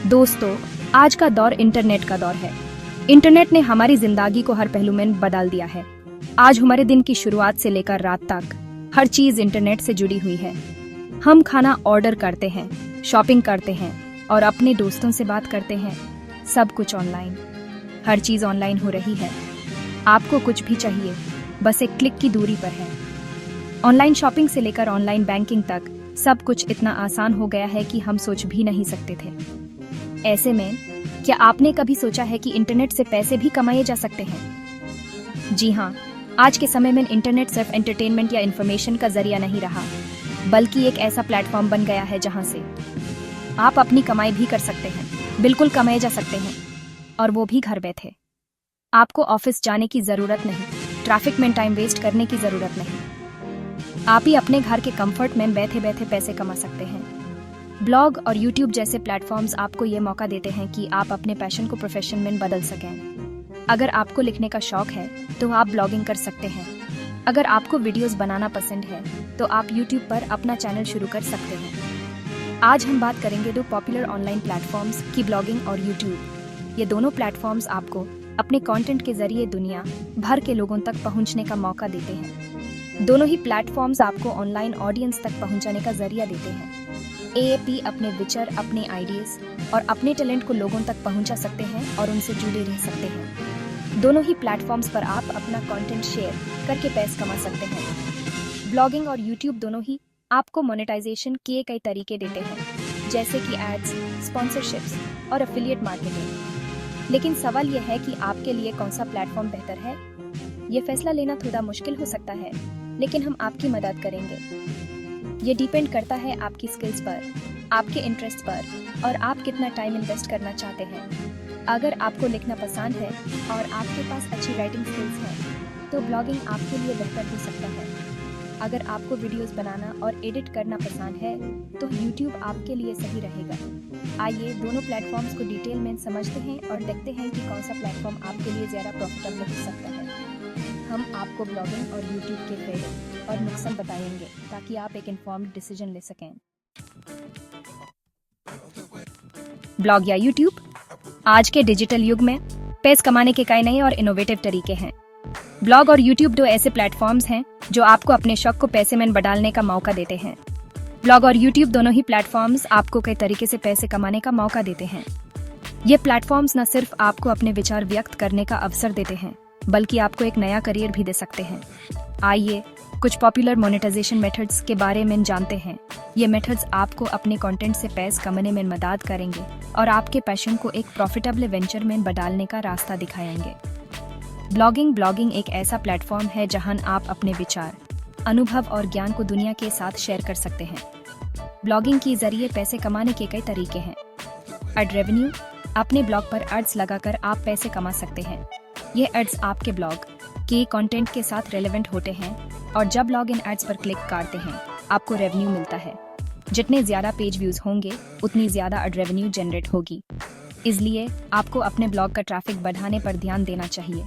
दोस्तों, आज का दौर इंटरनेट का दौर है। इंटरनेट ने हमारी जिंदगी को हर पहलू में बदल दिया है। आज हमारे दिन की शुरुआत से लेकर रात तक हर चीज इंटरनेट से जुड़ी हुई है। हम खाना ऑर्डर करते हैं, शॉपिंग करते हैं और अपने दोस्तों से बात करते हैं। सब कुछ ऑनलाइन, हर चीज ऑनलाइन हो रही है। आपको कुछ भी चाहिए, बस एक क्लिक की दूरी पर है। ऑनलाइन शॉपिंग से लेकर ऑनलाइन बैंकिंग तक सब कुछ इतना आसान हो गया है कि हम सोच भी नहीं सकते थे। ऐसे में क्या आपने कभी सोचा है कि इंटरनेट से पैसे भी कमाए जा सकते हैं? जी हाँ, आज के समय में इंटरनेट सिर्फ एंटरटेनमेंट या इंफॉर्मेशन का जरिया नहीं रहा, बल्कि एक ऐसा प्लेटफॉर्म बन गया है जहां से आप अपनी कमाई भी कर सकते हैं। बिल्कुल कमाए जा सकते हैं, और वो भी घर बैठे। आपको ऑफिस जाने की जरूरत नहीं, ट्रैफिक में टाइम वेस्ट करने की जरूरत नहीं। आप ही अपने घर के कंफर्ट में बैठे बैठे पैसे कमा सकते हैं। ब्लॉग और यूट्यूब जैसे प्लेटफॉर्म्स आपको ये मौका देते हैं कि आप अपने पैशन को प्रोफेशन में बदल सकें। अगर आपको लिखने का शौक है तो आप ब्लॉगिंग कर सकते हैं। अगर आपको वीडियोस बनाना पसंद है तो आप यूट्यूब पर अपना चैनल शुरू कर सकते हैं। आज हम बात करेंगे दो पॉपुलर ऑनलाइन प्लेटफॉर्म्स की, ब्लॉगिंग और यूट्यूब। ये दोनों प्लेटफॉर्म्स आपको अपने कंटेंट के जरिए दुनिया भर के लोगों तक पहुंचने का मौका देते हैं। दोनों ही प्लेटफॉर्म्स आपको ऑनलाइन ऑडियंस तक पहुंचाने का जरिया देते हैं। एएपी अपने विचार, अपने आइडियाज और अपने टैलेंट को लोगों तक पहुंचा सकते हैं और उनसे जुड़े रह सकते हैं। दोनों ही प्लेटफॉर्म्स पर आप अपना कंटेंट शेयर करके पैसे कमा सकते हैं। ब्लॉगिंग और यूट्यूब दोनों ही आपको मोनेटाइजेशन के कई तरीके देते हैं, जैसे कि एड्स, स्पॉन्सरशिप्स और एफिलिएट मार्केटिंग। लेकिन सवाल यह है कि आपके लिए कौन सा प्लेटफॉर्म बेहतर है। ये फैसला लेना थोड़ा मुश्किल हो सकता है, लेकिन हम आपकी मदद करेंगे। ये डिपेंड करता है आपकी स्किल्स पर, आपके इंटरेस्ट पर और आप कितना टाइम इन्वेस्ट करना चाहते हैं। अगर आपको लिखना पसंद है और आपके पास अच्छी राइटिंग स्किल्स हैं, तो ब्लॉगिंग आपके लिए बेहतर हो सकता है। अगर आपको वीडियोस बनाना और एडिट करना पसंद है, तो यूट्यूब आपके लिए सही रहेगा। आइए दोनों प्लेटफॉर्म्स को डिटेल में समझते हैं और देखते हैं कि कौन सा प्लेटफॉर्म आपके लिए ज़्यादा प्रॉफिटेबल हो सकता है। हम आपको ब्लॉगिंग और यूट्यूब के फायदे और नुकसान बताएंगे, ताकि आप एक इन्फॉर्म्ड डिसीजन ले सकें। ब्लॉग या यूट्यूब, आज के डिजिटल युग में पैसे कमाने के कई नए और इनोवेटिव तरीके हैं। ब्लॉग और यूट्यूब दो ऐसे प्लेटफॉर्म्स हैं जो आपको अपने शौक को पैसे में बदलने का मौका देते हैं। ब्लॉग और यूट्यूब दोनों ही प्लेटफॉर्म्स आपको कई तरीके से पैसे कमाने का मौका देते हैं। ये प्लेटफॉर्म्स न सिर्फ आपको अपने विचार व्यक्त करने का अवसर देते हैं, बल्कि आपको एक नया करियर भी दे सकते हैं। आइए कुछ पॉपुलर मोनेटाइजेशन मेथड्स के बारे में जानते हैं। ये मेथड्स आपको अपने कंटेंट से पैसे कमाने में मदद करेंगे और आपके पैशन को एक प्रॉफिटेबल वेंचर में बदलने का रास्ता दिखाएंगे। ब्लॉगिंग एक ऐसा प्लेटफॉर्म है जहां आप अपने विचार, अनुभव और ज्ञान को दुनिया के साथ शेयर कर सकते हैं। ब्लॉगिंग के जरिए पैसे कमाने के कई तरीके हैं। एड रेवेन्यू, अपने ब्लॉग पर एड्स लगाकर आप पैसे कमा सकते हैं। ये एड्स आपके ब्लॉग के कंटेंट के साथ रेलेवेंट होते हैं और जब ब्लॉग इन एड्स पर क्लिक करते हैं, आपको रेवेन्यू मिलता है। जितने ज्यादा पेज व्यूज होंगे, उतनी ज्यादा एड रेवेन्यू जनरेट होगी। इसलिए आपको अपने ब्लॉग का ट्रैफिक बढ़ाने पर ध्यान देना चाहिए।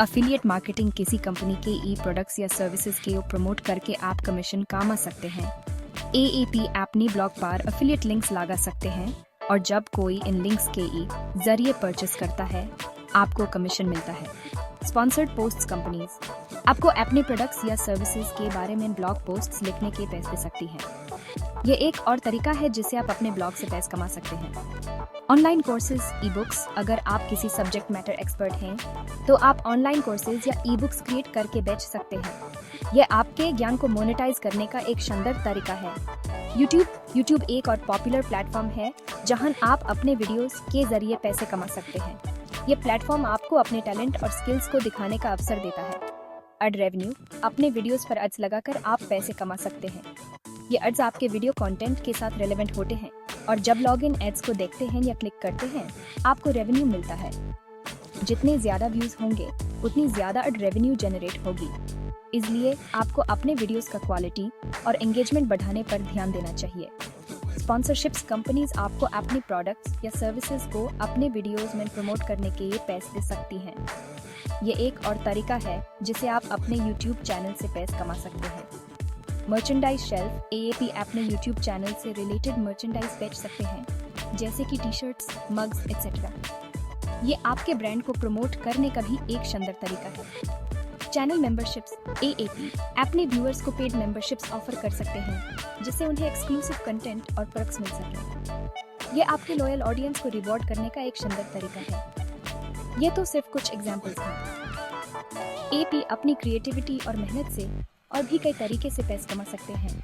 एफिलिएट मार्केटिंग, किसी कंपनी के ई प्रोडक्ट्स या सर्विसेज के प्रमोट करके आप कमीशन कमा सकते हैं। एएपी अपने ब्लॉग पर एफिलिएट लिंक्स लगा सकते हैं और जब कोई इन लिंक्स के जरिए परचेस करता है, आपको कमीशन मिलता है। स्पॉन्सर्ड पोस्ट्स, कंपनीज आपको अपने प्रोडक्ट्स या सर्विसेज के बारे में ब्लॉग पोस्ट्स लिखने के पैसे दे सकती हैं। ये एक और तरीका है जिससे आप अपने ब्लॉग से पैसे कमा सकते हैं। ऑनलाइन कोर्सेज, ई बुक्स, अगर आप किसी सब्जेक्ट मैटर एक्सपर्ट हैं, तो आप ऑनलाइन कोर्सेज या ई बुक्स क्रिएट करके बेच सकते हैं। ये आपके ज्ञान को मोनेटाइज करने का एक शानदार तरीका है। यूट्यूब एक और पॉपुलर प्लेटफॉर्म है जहां आप अपने वीडियोस के जरिए पैसे कमा सकते हैं। ये प्लेटफॉर्म आपको अपने टैलेंट और स्किल्स को दिखाने का अवसर देता है। एड रेवेन्यू, अपने वीडियोस पर एड्स लगाकर आप पैसे कमा सकते हैं। ये एड्स आपके वीडियो कंटेंट के साथ रेलेवेंट होते हैं और जब लॉग इन एड्स को देखते हैं या क्लिक करते हैं, आपको रेवेन्यू मिलता है। जितने ज्यादा व्यूज होंगे, उतनी ज्यादा एड रेवेन्यू जनरेट होगी। इसलिए आपको अपने वीडियोस का क्वालिटी और एंगेजमेंट बढ़ाने पर ध्यान देना चाहिए। स्पॉन्सरशिप्स, कंपनीज आपको अपने प्रोडक्ट्स या सर्विसेज को अपने वीडियोस में प्रमोट करने के लिए पैसे दे सकती हैं। ये एक और तरीका है जिसे आप अपने यूट्यूब चैनल से पैसे कमा सकते हैं। मर्चेंडाइज शेल्फ, एएपी अपने यूट्यूब चैनल से रिलेटेड मर्चेंडाइज बेच सकते हैं। जैसे कि टी शर्ट्स, मग्स एक्सेट्रा। ये आपके ब्रांड को प्रमोट करने का भी एक शानदार तरीका है। चैनल मेंबरशिप्स AAP अपने व्यूअर्स को पेड मेंबरशिप्स ऑफर कर सकते हैं जिससे उन्हें एक्सक्लूसिव कंटेंट और पर्क्स मिल सके। ये आपके लॉयल ऑडियंस को रिवॉर्ड करने का एक शानदार तरीका है। ये तो सिर्फ कुछ एग्जांपल्स हैं। AP अपनी क्रिएटिविटी और मेहनत से और भी कई तरीके से पैसे कमा सकते हैं।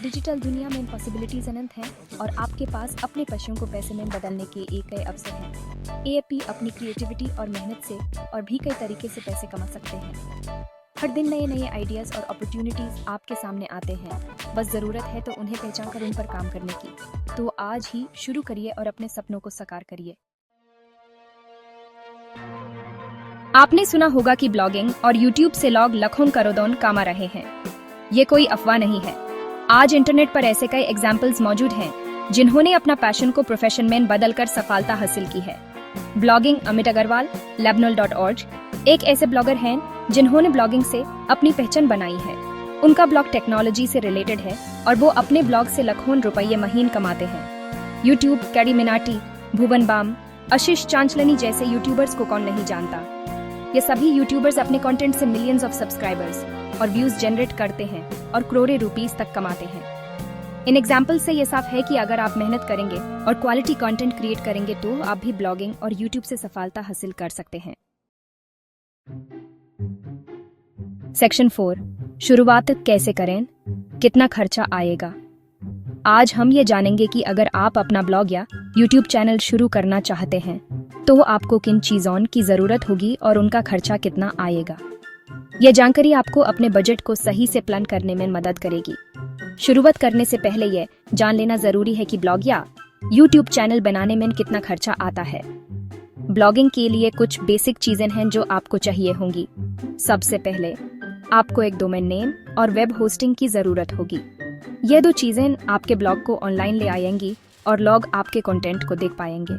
डिजिटल दुनिया में पॉसिबिलिटीज अनंत हैं और आपके पास अपने पशुओं को पैसे में बदलने के एक कई अवसर हैं। AAP अपनी क्रिएटिविटी और मेहनत से और भी कई तरीके से पैसे कमा सकते हैं। हर दिन नए नए आइडियाज और अपॉर्चुनिटीज आपके सामने आते हैं, बस जरूरत है तो उन्हें पहचान कर उन पर काम करने की। तो आज ही शुरू करिए और अपने सपनों को साकार करिए। आपने सुना होगा कि ब्लॉगिंग और YouTube से लोग लाखों करोड़ों कमा रहे हैं। ये कोई अफवाह नहीं है। आज इंटरनेट पर ऐसे कई एग्जाम्पल्स मौजूद हैं जिन्होंने अपना पैशन को प्रोफेशन में बदलकर सफलता हासिल की है। ब्लॉगिंग अमित अग्रवाल Labnol.org एक ऐसे ब्लॉगर हैं जिन्होंने ब्लॉगिंग से अपनी पहचान बनाई है। उनका ब्लॉग टेक्नोलॉजी से रिलेटेड है और वो अपने ब्लॉग से लाखों रुपये महीने कमाते हैं। यूट्यूब, कैडी मिनाटी, भुवन बाम, आशीष चांचलनी जैसे यूट्यूबर्स को कौन नहीं जानता। ये सभी यूट्यूबर्स अपने कंटेंट से मिलियंस ऑफ सब्सक्राइबर्स और व्यूज जनरेट करते हैं और करोड़ों रुपीस तक कमाते हैं। इन एग्जाम्पल से ये साफ है कि अगर आप मेहनत करेंगे और क्वालिटी कंटेंट क्रिएट करेंगे तो आप भी ब्लॉगिंग और यूट्यूब से सफलता हासिल कर सकते हैं। सेक्शन 4 शुरुआत कैसे करें, कितना खर्चा आएगा। आज हम ये जानेंगे कि अगर आप अपना ब्लॉग या यूट्यूब चैनल शुरू करना चाहते हैं तो आपको किन चीज़ों की ज़रूरत होगी और उनका खर्चा कितना आएगा। यह जानकारी आपको अपने बजट को सही से प्लान करने में मदद करेगी। शुरुआत करने से पहले यह जान लेना जरूरी है कि ब्लॉग या यूट्यूब चैनल बनाने में कितना खर्चा आता है। ब्लॉगिंग के लिए कुछ बेसिक चीजें हैं जो आपको चाहिए होंगी। सबसे पहले आपको एक डोमेन नेम और वेब होस्टिंग की जरूरत होगी। ये दो चीजें आपके ब्लॉग को ऑनलाइन ले आएंगी और लोग आपके कंटेंट को देख पाएंगे।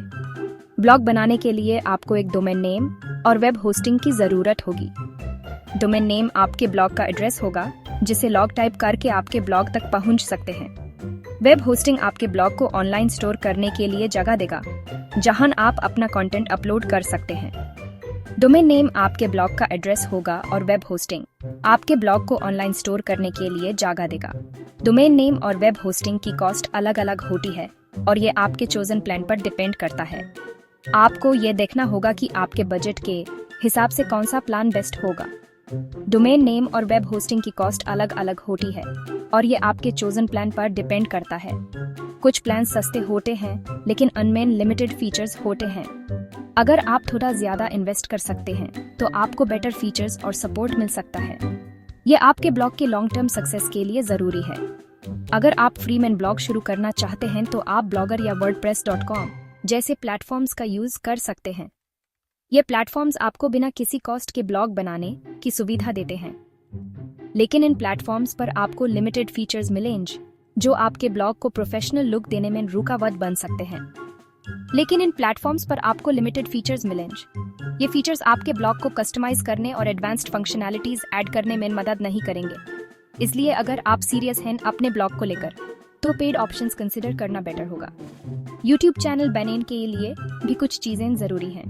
ब्लॉग बनाने के लिए आपको एक डोमेन नेम और वेब होस्टिंग की जरूरत होगी। डोमेन नेम आपके ब्लॉग का एड्रेस होगा जिसे लोग टाइप करके आपके ब्लॉग तक पहुंच सकते हैं। वेब होस्टिंग आपके ब्लॉग को ऑनलाइन स्टोर करने के लिए जगह देगा जहां आप अपना कंटेंट अपलोड कर सकते हैं। डोमेन नेम आपके ब्लॉग का एड्रेस होगा और वेब होस्टिंग आपके ब्लॉग को ऑनलाइन स्टोर करने के लिए जगह देगा। डोमेन नेम और वेब होस्टिंग की कॉस्ट अलग अलग होती है और ये आपके चोजन प्लान पर डिपेंड करता है। आपको ये देखना होगा कि आपके बजट के हिसाब से कौन सा प्लान बेस्ट होगा। डोमेन नेम और वेब होस्टिंग की कॉस्ट अलग अलग होती है और ये आपके चोजन प्लान पर डिपेंड करता है। कुछ प्लान सस्ते होते हैं लेकिन उनमें लिमिटेड फीचर्स होते हैं। अगर आप थोड़ा ज्यादा इन्वेस्ट कर सकते हैं तो आपको बेटर फीचर्स और सपोर्ट मिल सकता है। ये आपके ब्लॉग के लॉन्ग टर्म सक्सेस के लिए जरूरी है। अगर आप फ्री में ब्लॉग शुरू करना चाहते हैं तो आप ब्लॉगर या wordpress.com जैसे प्लेटफॉर्म्स का यूज कर सकते हैं। ये प्लेटफॉर्म्स आपको बिना किसी कॉस्ट के ब्लॉग बनाने की सुविधा देते हैं, लेकिन इन प्लेटफॉर्म्स पर आपको लिमिटेड फीचर्स मिलेंगे जो आपके ब्लॉग को प्रोफेशनल लुक देने में रुकावट बन सकते हैं। ये फीचर्स आपके ब्लॉग को कस्टमाइज करने और एडवांस्ड फंक्शनैलिटीज ऐड करने में मदद नहीं करेंगे। इसलिए अगर आप सीरियस हैं अपने ब्लॉग को लेकर तो पेड ऑप्शंस कंसिडर करना बेटर होगा। यूट्यूब चैनल बनाने के लिए भी कुछ चीजें जरूरी हैं।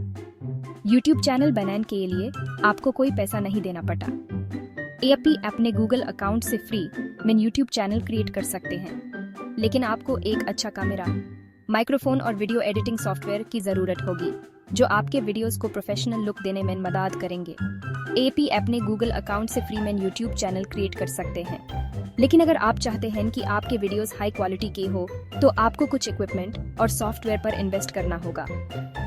यूट्यूब चैनल बनाने के लिए आपको कोई पैसा नहीं देना पड़ता। आप अपने गूगल अकाउंट से फ्री में यूट्यूब चैनल क्रिएट कर सकते हैं, लेकिन आपको एक अच्छा कैमरा, माइक्रोफोन और वीडियो एडिटिंग सॉफ्टवेयर की जरूरत होगी जो आपके वीडियोस को प्रोफेशनल लुक देने में मदद करेंगे। आप अपने गूगल अकाउंट से फ्री में यूट्यूब चैनल क्रिएट कर सकते हैं, लेकिन अगर आप चाहते हैं कि आपके वीडियोस हाई क्वालिटी के हो तो आपको कुछ इक्विपमेंट और सॉफ्टवेयर पर इन्वेस्ट करना होगा।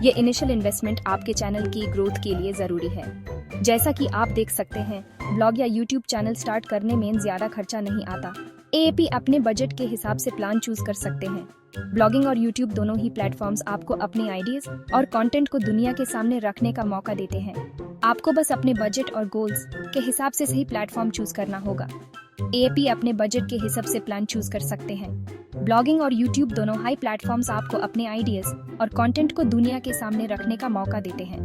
ये इनिशियल इन्वेस्टमेंट आपके चैनल की ग्रोथ के लिए जरूरी है। जैसा कि आप देख सकते हैं, ब्लॉग या यूट्यूब चैनल स्टार्ट करने में ज्यादा खर्चा नहीं आता। आप अपने बजट के हिसाब से प्लान चूज कर सकते हैं। ब्लॉगिंग और यूट्यूब दोनों ही प्लेटफॉर्म्स आपको अपने आइडियाज और कंटेंट को दुनिया के सामने रखने का मौका देते हैं। आपको बस अपने बजट और गोल्स के हिसाब से सही प्लेटफॉर्म चूज करना होगा। आप अपने बजट के हिसाब से प्लान चूज कर सकते हैं। ब्लॉगिंग और यूट्यूब दोनों हाई प्लेटफॉर्म्स आपको अपने आइडियाज और कंटेंट को दुनिया के सामने रखने का मौका देते हैं।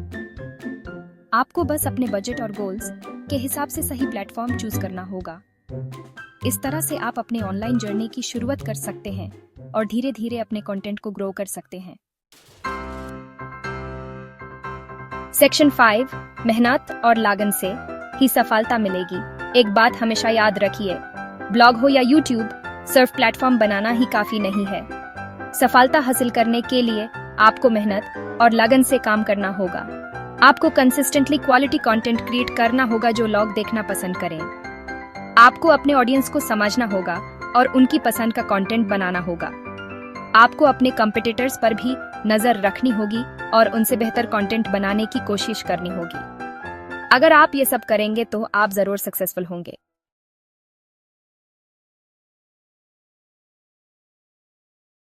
आपको बस अपने बजट और गोल्स के हिसाब से सही प्लेटफॉर्म चूज करना होगा। इस तरह से आप अपने ऑनलाइन जर्नी की शुरुआत कर सकते हैं। और धीरे धीरे अपने कंटेंट को ग्रो कर सकते हैं। सेक्शन 5, मेहनत और लगन से ही सफलता मिलेगी। एक बात हमेशा याद रखिए, ब्लॉग हो या यूट्यूब, सिर्फ प्लेटफॉर्म बनाना ही काफी नहीं है। सफलता हासिल करने के लिए आपको मेहनत और लगन से काम करना होगा। आपको कंसिस्टेंटली क्वालिटी कंटेंट क्रिएट करना होगा जो लोग देखना पसंद करें। आपको अपने ऑडियंस को समझना होगा और उनकी पसंद का कंटेंट बनाना होगा। आपको अपने कंपटीटर्स पर भी नजर रखनी होगी और उनसे बेहतर कंटेंट बनाने की कोशिश करनी होगी। अगर आप ये सब करेंगे तो आप जरूर सक्सेसफुल होंगे।